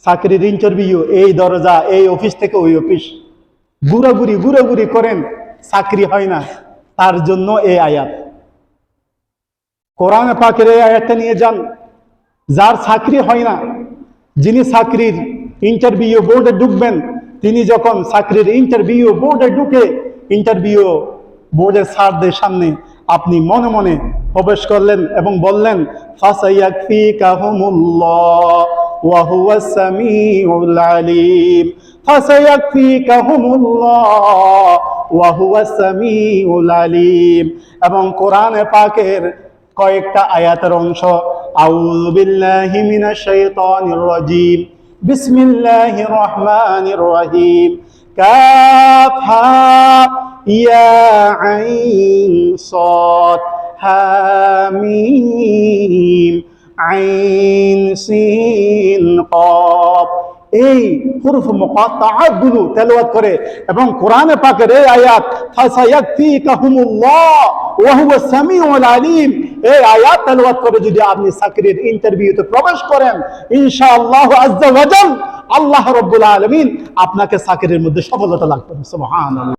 চাকরির ইন্টারভিউ, এই দরজা, এই অফিস থেকে ওই অফিস, ঘুরাঘুরি করেন, চাকরি হয় না, তার জন্য এই আয়াত। কোরআন পাকের এই আয়াতটা নিয়ে যান, যার চাকরি হয় না, যিনি চাকরির ইন্টারভিউ বোর্ডে ঢুকবেন, তিনি যখন চাকরির ইন্টারভিউ বোর্ডে ঢুকে ইন্টারভিউ বোর্ডের স্যারদের সামনে আপনি মনে মনে প্রবেশ করলেন এবং বললেন, ফাসায়াকফিকাহুমুল্লাহ ওয়া হুয়াস সামিউল আলিম, ফাসায়াকফিকাহুমুল্লাহ ওয়া হুয়াস সামিউল আলিম। এবং কোরআন পাকের কয়েকটা আয়াতের অংশ, আউযু বিল্লাহি মিনাশ শাইতানির রাজীম, বিসমিল্লাহির রহমানির রহিম, কাফ হা ইয়া আইন সাদ হা মিম আইন সিন কফ। এই হুরুফ মুকাত্তাআত গুলো তেলাওয়াত করে এবং কোরআনে পাকের এই আয়াত ফাসায়াকফিকাহুমুল্লাহ ওয়া হুয়াস সামিউল আলিম, এই আয়াত তেলাওয়াত করে যদি আপনি চাকরির ইন্টারভিউতে প্রবেশ করেন, ইনশাআল্লাহ আজ্জা ওয়া জাল আল্লাহ রাব্বুল আলামিন আপনাকে চাকরির মধ্যে সফলতা লাভ করবেন। সুবহানাল্লাহ।